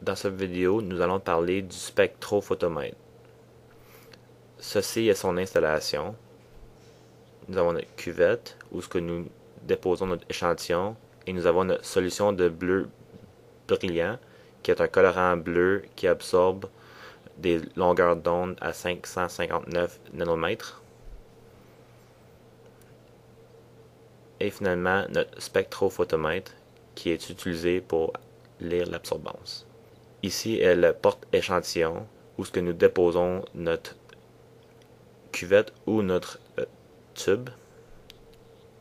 Dans cette vidéo, nous allons parler du spectrophotomètre. Ceci est son installation. Nous avons notre cuvette où nous déposons notre échantillon et nous avons notre solution de bleu brillant qui est un colorant bleu qui absorbe des longueurs d'onde à 559 nanomètres. Et finalement, notre spectrophotomètre qui est utilisé pour lire l'absorbance. Ici est le porte-échantillon où nous déposons notre cuvette ou notre tube.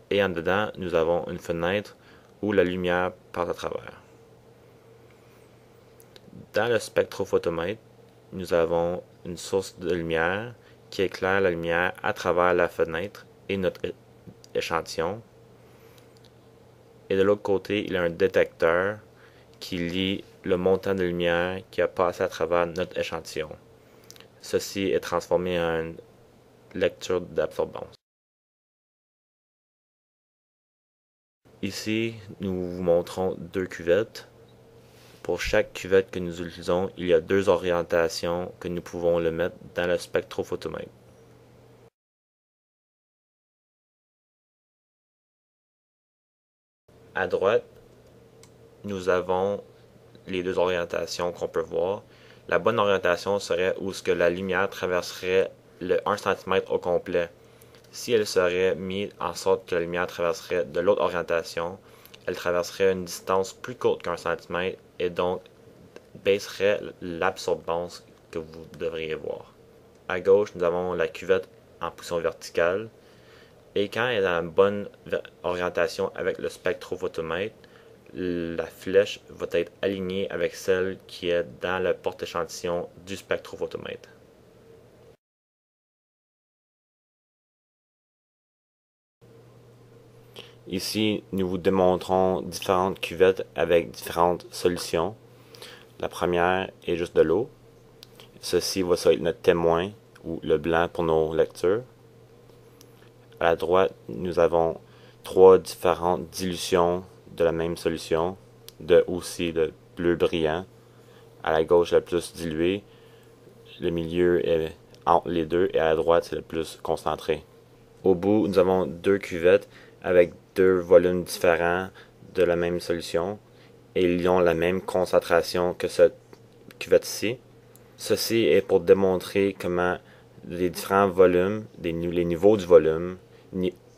Et en dedans, nous avons une fenêtre où la lumière passe à travers. Dans le spectrophotomètre, nous avons une source de lumière qui éclaire la lumière à travers la fenêtre et notre échantillon. Et de l'autre côté, il y a un détecteur qui lit le montant de lumière qui a passé à travers notre échantillon. Ceci est transformé en une lecture d'absorbance. Ici, nous vous montrons deux cuvettes. Pour chaque cuvette que nous utilisons, il y a deux orientations que nous pouvons le mettre dans le spectrophotomètre. À droite, nous avons les deux orientations qu'on peut voir. La bonne orientation serait où la lumière traverserait le 1 cm au complet. Si elle serait mise en sorte que la lumière traverserait de l'autre orientation, elle traverserait une distance plus courte qu'1 cm et donc baisserait l'absorbance que vous devriez voir. À gauche, nous avons la cuvette en position verticale. Et quand elle est dans la bonne orientation avec le spectrophotomètre, la flèche va être alignée avec celle qui est dans le porte-échantillon du spectrophotomètre. Ici, nous vous démontrons différentes cuvettes avec différentes solutions. La première est juste de l'eau. Ceci va être notre témoin ou le blanc pour nos lectures. À la droite, nous avons trois différentes dilutions de la même solution, aussi le bleu brillant. À la gauche, le plus dilué. Le milieu est entre les deux et à la droite, c'est le plus concentré. Au bout, nous avons deux cuvettes avec deux volumes différents de la même solution et ils ont la même concentration que cette cuvette-ci. Ceci est pour démontrer comment les différents volumes, les niveaux du volume,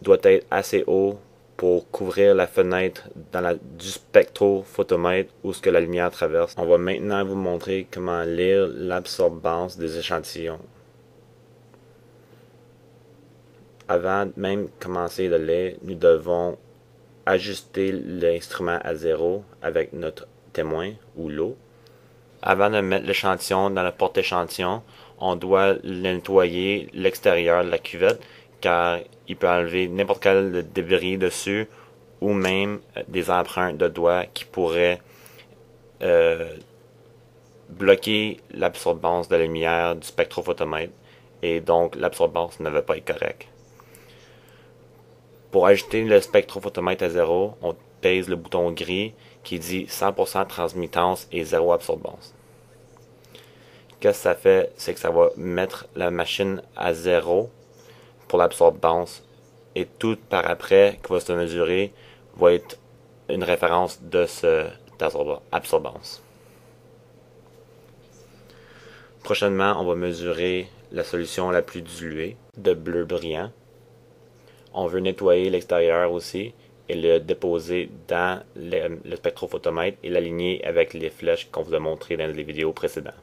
doivent être assez haut pour couvrir la fenêtre du spectrophotomètre où la lumière traverse. On va maintenant vous montrer comment lire l'absorbance des échantillons. Avant de même commencer de lire, nous devons ajuster l'instrument à 0 avec notre témoin ou l'eau. Avant de mettre l'échantillon dans le porte-échantillon, on doit nettoyer l'extérieur de la cuvette car il peut enlever n'importe quel débris dessus ou même des empreintes de doigts qui pourraient bloquer l'absorbance de la lumière du spectrophotomètre et donc l'absorbance ne va pas être correcte. Pour ajuster le spectrophotomètre à 0, on pèse le bouton gris qui dit 100% transmittance et 0 absorbance. Qu'est-ce que ça fait? C'est que ça va mettre la machine à 0 pour l'absorbance et tout par après qui va se mesurer va être une référence de cette absorbance. Prochainement, on va mesurer la solution la plus diluée de bleu brillant. On veut nettoyer l'extérieur aussi et le déposer dans le spectrophotomètre et l'aligner avec les flèches qu'on vous a montrées dans les vidéos précédentes.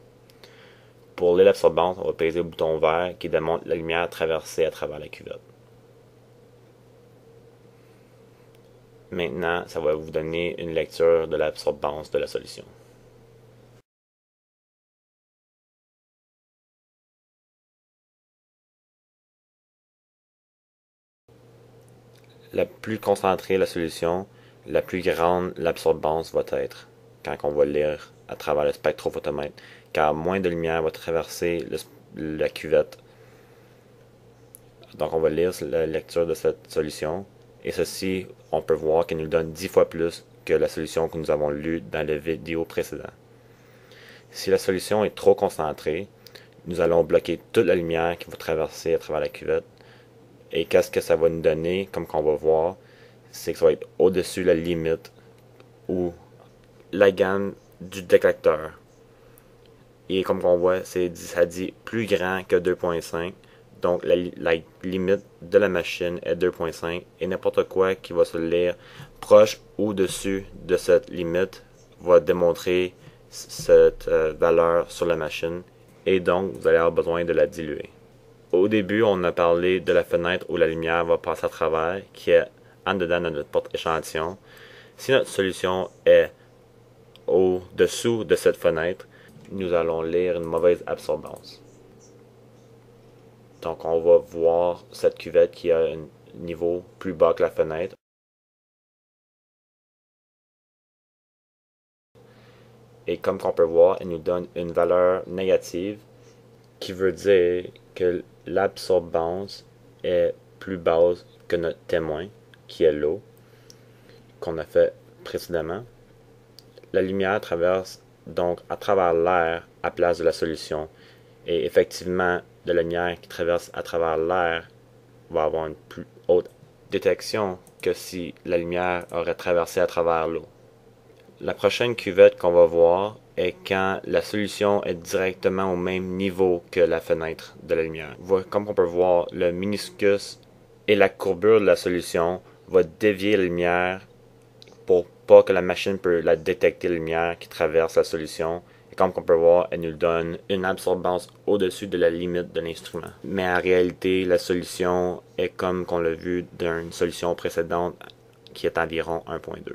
Pour l'absorbance, on va peser le bouton vert qui démontre la lumière traversée à travers la cuvette. Maintenant, ça va vous donner une lecture de l'absorbance de la solution. La plus concentrée la solution, la plus grande l'absorbance va être quand on va lire à travers le spectrophotomètre, car moins de lumière va traverser la cuvette. Donc on va lire la lecture de cette solution, et ceci, on peut voir qu'elle nous donne 10 fois plus que la solution que nous avons lue dans la vidéo précédente. Si la solution est trop concentrée, nous allons bloquer toute la lumière qui va traverser à travers la cuvette. Et qu'est-ce que ça va nous donner, comme qu'on va voir, c'est que ça va être au-dessus de la limite ou la gamme du détecteur. Et comme on voit, ça dit plus grand que 2.5. Donc la limite de la machine est 2.5 et n'importe quoi qui va se lire proche ou dessus de cette limite va démontrer cette valeur sur la machine et donc vous allez avoir besoin de la diluer. Au début, on a parlé de la fenêtre où la lumière va passer à travers, qui est en dedans de notre porte-échantillon. Si notre solution est au-dessous de cette fenêtre, nous allons lire une mauvaise absorbance. Donc on va voir cette cuvette qui a un niveau plus bas que la fenêtre. Et comme on peut voir, elle nous donne une valeur négative qui veut dire que l'absorbance est plus basse que notre témoin, qui est l'eau, qu'on a fait précédemment. La lumière traverse donc à travers l'air à place de la solution. Et effectivement, de la lumière qui traverse à travers l'air va avoir une plus haute détection que si la lumière aurait traversé à travers l'eau. La prochaine cuvette qu'on va voir est quand la solution est directement au même niveau que la fenêtre de la lumière. Comme on peut voir, le méniscus et la courbure de la solution va dévier la lumière pour pas que la machine peut la détecter la lumière qui traverse la solution. Et comme on peut voir, elle nous donne une absorbance au-dessus de la limite de l'instrument. Mais en réalité, la solution est comme qu'on l'a vu d'une solution précédente qui est environ 1.2.